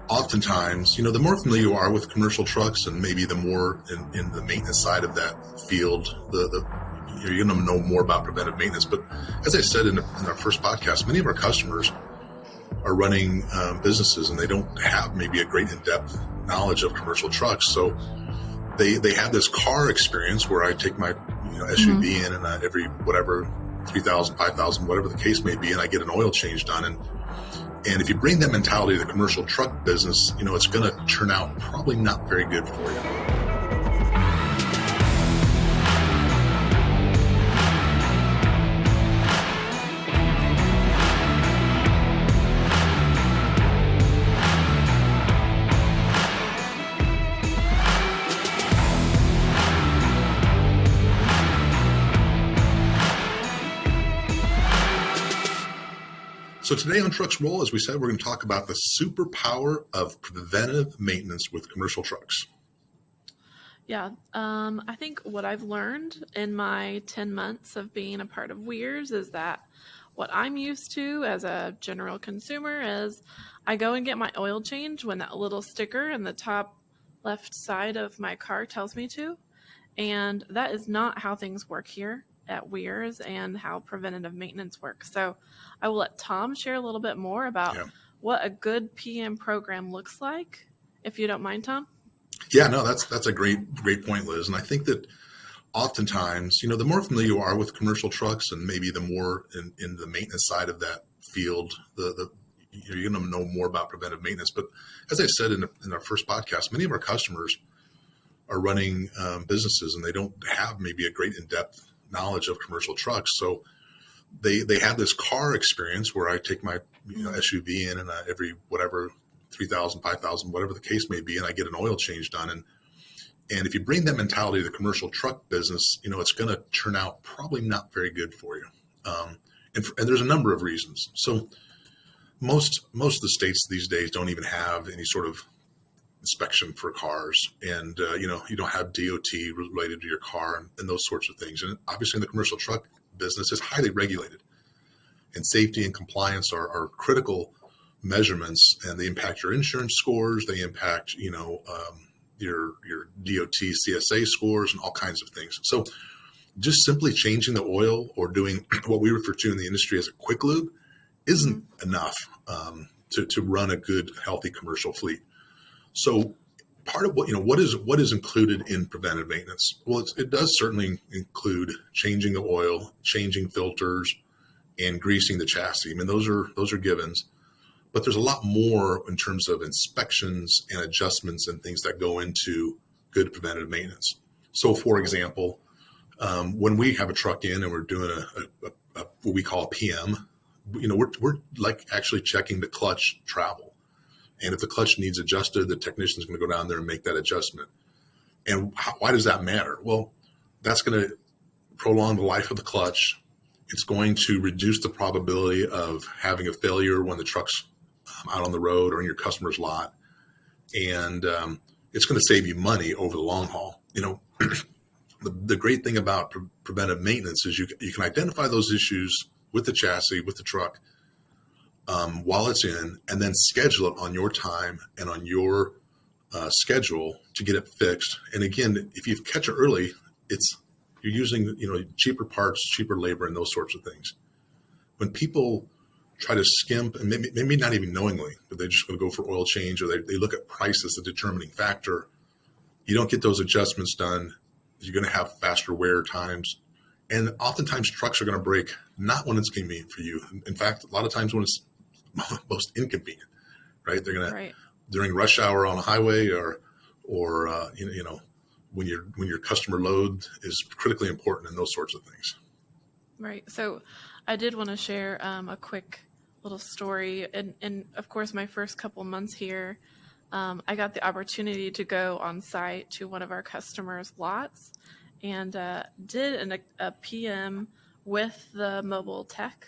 oftentimes, the more familiar you are with commercial trucks, and maybe the more in the maintenance side of that field, you're going to know more about preventive maintenance. But as I said in our first podcast, many of our customers are running businesses, and they don't have maybe a great in-depth knowledge of commercial trucks. So they have this car experience where I take my SUV in, and every whatever 3,000, 5,000, whatever the case may be, and I get an oil change done. And if you bring that mentality to the commercial truck business, it's going to turn out probably not very good for you. So today on Trucks Roll, as we said, we're going to talk about the superpower of preventive maintenance with commercial trucks. Yeah, I think what I've learned in my 10 months of being a part of Wiers is that what I'm used to as a general consumer is I go and get my oil change when that little sticker in the top left side of my car tells me to. And that is not how things work here at Wiers and how preventative maintenance works. So I will let Tom share a little bit more about what a good PM program looks like, if you don't mind, Tom. Yeah, no, that's a great point, Liz. And I think that oftentimes, the more familiar you are with commercial trucks, and maybe the more in the maintenance side of that field, you're going to know more about preventive maintenance. But as I said in our first podcast, many of our customers are running businesses, and they don't have maybe a great in-depth knowledge of commercial trucks. So they have this car experience where I take my SUV in, and every whatever 3,000, 5,000, whatever the case may be, and I get an oil change done. And if you bring that mentality to the commercial truck business, it's going to turn out probably not very good for you. And there's a number of reasons. So most of the states these days don't even have any sort of inspection for cars, and you don't have DOT related to your car and those sorts of things. And obviously in the commercial truck business is highly regulated, and safety and compliance are critical measurements, and they impact your insurance scores. They impact your DOT CSA scores and all kinds of things. So just simply changing the oil or doing what we refer to in the industry as a quick lube isn't enough to run a good, healthy commercial fleet. So part of what is included in preventive maintenance? Well, it does certainly include changing the oil, changing filters, and greasing the chassis. I mean, those are givens, but there's a lot more in terms of inspections and adjustments and things that go into good preventive maintenance. So, for example, when we have a truck in and we're doing a what we call a PM, we're like actually checking the clutch travel. And if the clutch needs adjusted, the technician is going to go down there and make that adjustment. And why does that matter? Well, that's going to prolong the life of the clutch. It's going to reduce the probability of having a failure when the truck's out on the road or in your customer's lot. And it's going to save you money over the long haul. The great thing about preventive maintenance is you can identify those issues with the chassis, with the truck, while it's in, and then schedule it on your time and on your schedule to get it fixed. And again, if you catch it early, you're using cheaper parts, cheaper labor, and those sorts of things. When people try to skimp, and maybe not even knowingly, but they're just going to go for oil change, or they look at price as the determining factor, you don't get those adjustments done. You're going to have faster wear times. And oftentimes trucks are going to break not when it's convenient for you. In fact, a lot of times when it's most inconvenient, right? They're going to during rush hour on a highway, or when your customer load is critically important, and those sorts of things. Right. So I did want to share a quick little story. And of course, my first couple months here, I got the opportunity to go on site to one of our customers' lots and did a PM with the mobile tech,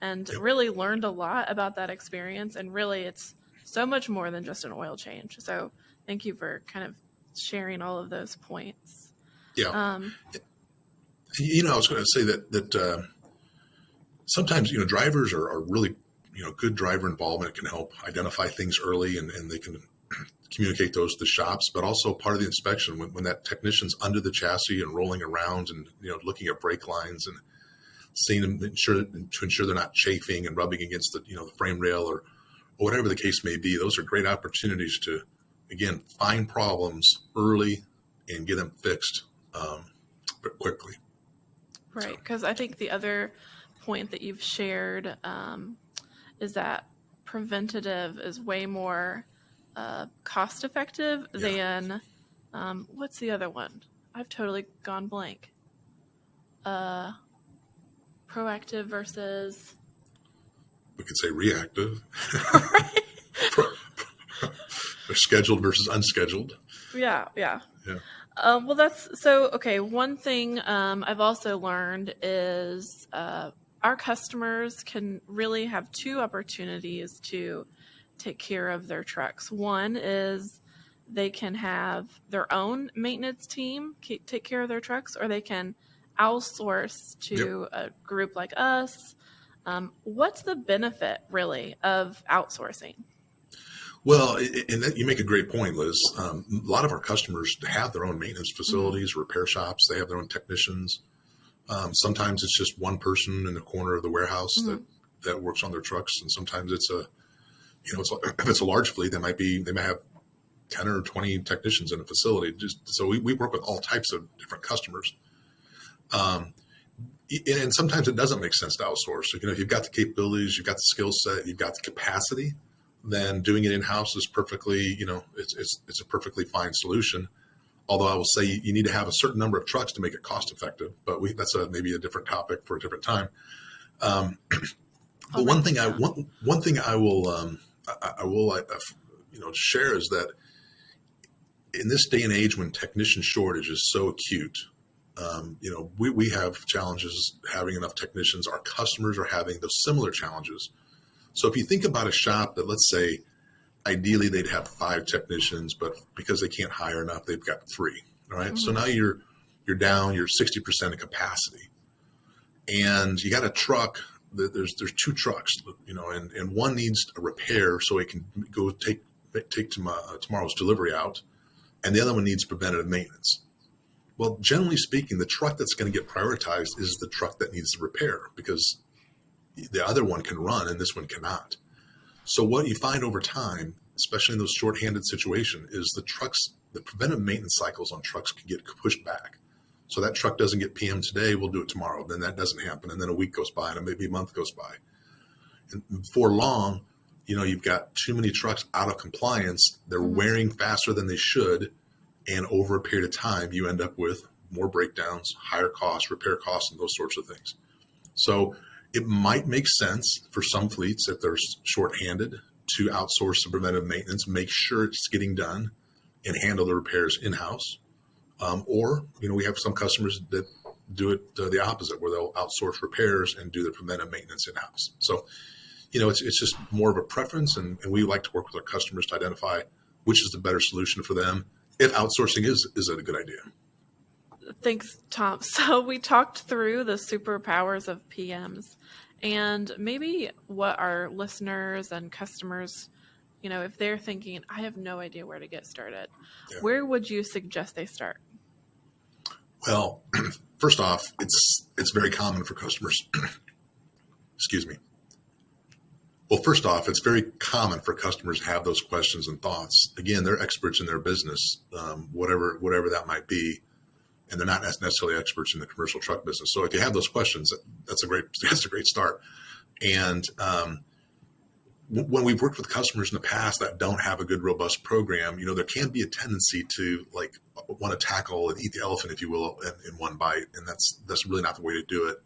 and really learned a lot about that experience. And really, it's so much more than just an oil change. So thank you for kind of sharing all of those points. Yeah. I was going to say that sometimes, drivers are really good driver involvement can help identify things early, and they can communicate those to the shops. But also part of the inspection, when that technician's under the chassis and rolling around and looking at brake lines and seeing them to ensure they're not chafing and rubbing against the frame rail or whatever the case may be. Those are great opportunities to, again, find problems early and get them fixed quickly. Right, because I think the other point that you've shared is that preventative is way more cost effective than what's the other one? I've totally gone blank. Proactive versus, we could say reactive. right? Or scheduled versus unscheduled. Yeah. Well, that's so okay. One thing I've also learned is our customers can really have two opportunities to take care of their trucks. One is they can have their own maintenance team take care of their trucks, or they can outsource to a group like us. What's the benefit really of outsourcing? Well, and that, you make a great point, Liz. A lot of our customers have their own maintenance facilities, repair shops. They have their own technicians. Sometimes it's just one person in the corner of the warehouse that works on their trucks, and sometimes it's if it's a large fleet, they may have 10 or 20 technicians in a facility. So we work with all types of different customers. And sometimes it doesn't make sense to outsource. So, if you've got the capabilities, you've got the skill set, you've got the capacity, then doing it in-house is perfectly, it's a perfectly fine solution. Although I will say you need to have a certain number of trucks to make it cost effective, but that's maybe a different topic for a different time. But one thing I will share is that in this day and age when technician shortage is so acute, we have challenges having enough technicians. Our customers are having those similar challenges. So if you think about a shop that, let's say, ideally they'd have 5 technicians, but because they can't hire enough, they've got 3. All right. Mm-hmm. So now you're down, you're 60% of capacity, and you got a truck. There's 2 trucks, and one needs a repair so it can go take tomorrow's delivery out, and the other one needs preventative maintenance. Well, generally speaking, the truck that's going to get prioritized is the truck that needs the repair, because the other one can run and this one cannot. So what you find over time, especially in those shorthanded situations, is the preventive maintenance cycles on trucks can get pushed back. So that truck doesn't get PM today, we'll do it tomorrow. Then that doesn't happen. And then a week goes by and maybe a month goes by. And before long, you've got too many trucks out of compliance. They're wearing faster than they should. And over a period of time, you end up with more breakdowns, higher costs, repair costs, and those sorts of things. So it might make sense for some fleets, if they're shorthanded, to outsource the preventive maintenance, make sure it's getting done, and handle the repairs in-house. Or we have some customers that do it the opposite, where they'll outsource repairs and do the preventive maintenance in-house. So, it's just more of a preference, and we like to work with our customers to identify which is the better solution for them, if outsourcing is a good idea. Thanks, Tom. So we talked through the superpowers of PMs, and maybe what our listeners and customers, if they're thinking, I have no idea where to get started, where would you suggest they start? Well, first off, it's very common for customers. Excuse me. Well, first off, it's very common for customers to have those questions and thoughts. Again, they're experts in their business, whatever that might be, and they're not necessarily experts in the commercial truck business. So if you have those questions, that's a great start. And when we've worked with customers in the past that don't have a good, robust program, there can be a tendency to want to tackle and eat the elephant, if you will, in one bite, and that's really not the way to do it.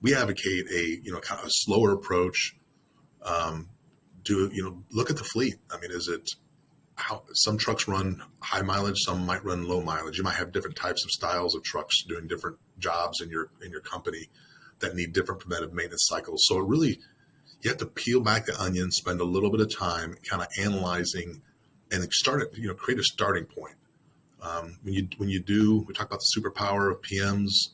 We advocate a kind of a slower approach. Look at the fleet. I mean, is it how some trucks run high mileage, some might run low mileage. You might have different types of styles of trucks doing different jobs in your company that need different preventive maintenance cycles. So you have to peel back the onion, spend a little bit of time kind of analyzing, and create a starting point. We talk about the superpower of PMs.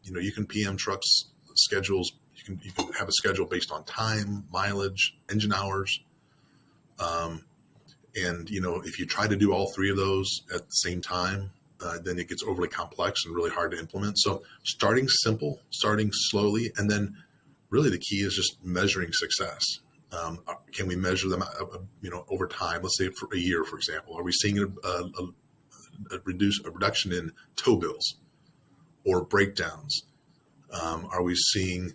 You can PM trucks schedules. You can have a schedule based on time, mileage, engine hours. And, if you try to do all three of those at the same time, then it gets overly complex and really hard to implement. So starting simple, starting slowly, and then really the key is just measuring success. Can we measure them, over time? Let's say for a year, for example, are we seeing a reduction in tow bills or breakdowns? Are we seeing,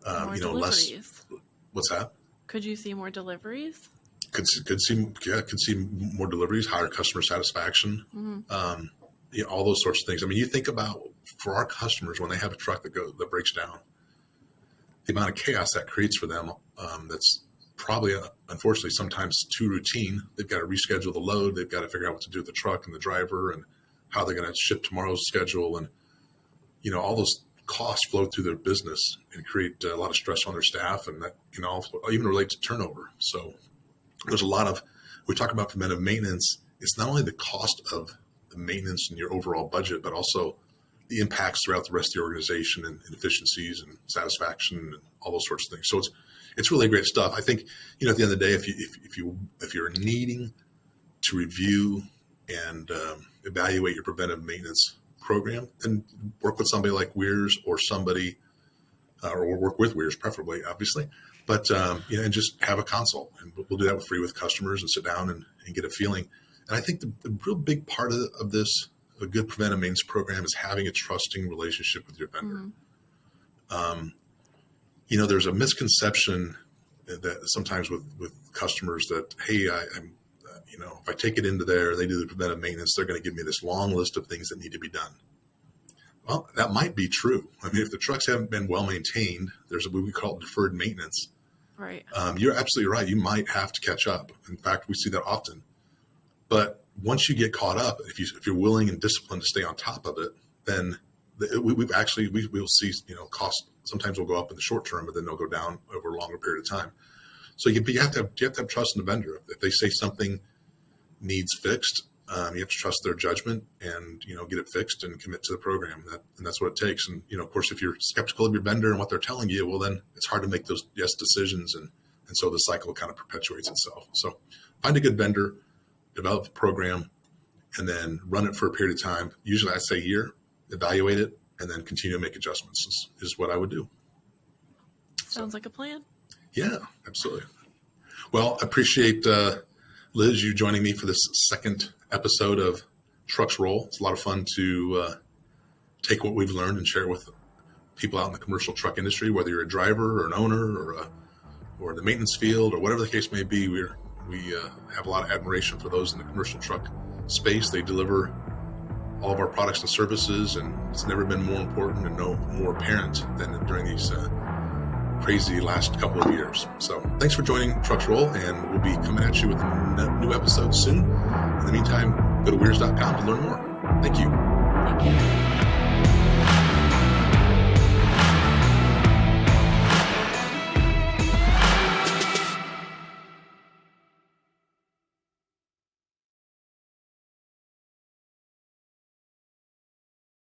more less? deliveries. What's that? Could you see more deliveries? Could see more deliveries, higher customer satisfaction, all those sorts of things. I mean, you think about for our customers when they have a truck that breaks down, the amount of chaos that creates for them. That's probably, unfortunately, sometimes too routine. They've got to reschedule the load. They've got to figure out what to do with the truck and the driver and how they're going to ship tomorrow's schedule. And, all those costs flow through their business and create a lot of stress on their staff. And that can also even relate to turnover. So there's a lot of, we talk about preventive maintenance. It's not only the cost of the maintenance and your overall budget, but also the impacts throughout the rest of the organization and efficiencies and satisfaction and all those sorts of things. So it's really great stuff. I think, at the end of the day, if you're needing to review and evaluate your preventive maintenance program, then work with somebody like Wiers or somebody, or work with Wiers preferably, obviously. But, and just have a consult, and we'll do that for free with customers and sit down and get a feeling. And I think the real big part of this, a good preventive maintenance program, is having a trusting relationship with your vendor. There's a misconception that sometimes with customers that, hey, I'm if I take it into there, they do the preventive maintenance, they're going to give me this long list of things that need to be done. Well, that might be true. I mean, if the trucks haven't been well maintained, there's what we call deferred maintenance. Right. You're absolutely right. You might have to catch up. In fact, we see that often. But once you get caught up, if you're willing and disciplined to stay on top of it, then we'll see, costs sometimes will go up in the short term, but then they'll go down over a longer period of time. So you have to have trust in the vendor. If they say something needs fixed, you have to trust their judgment and, get it fixed and commit to the program. And that's what it takes. And, of course, if you're skeptical of your vendor and what they're telling you, well, then it's hard to make those yes decisions. And so the cycle kind of perpetuates itself. So find a good vendor, develop a program, and then run it for a period of time. Usually I say a year, evaluate it, and then continue to make adjustments is what I would do. Sounds like a plan. Yeah, absolutely. Well, I appreciate, Liz, you joining me for this second episode of Trucks Roll. It's a lot of fun to take what we've learned and share it with people out in the commercial truck industry, whether you're a driver or an owner or the maintenance field or whatever the case may be. We have a lot of admiration for those in the commercial truck space. They deliver all of our products and services, and it's never been more important and no more apparent than during these crazy last couple of years. So thanks for joining Trucks Roll, and we'll be coming at you with a new episode soon. In the meantime, go to Wiers.com to learn more. Thank you. Thank you.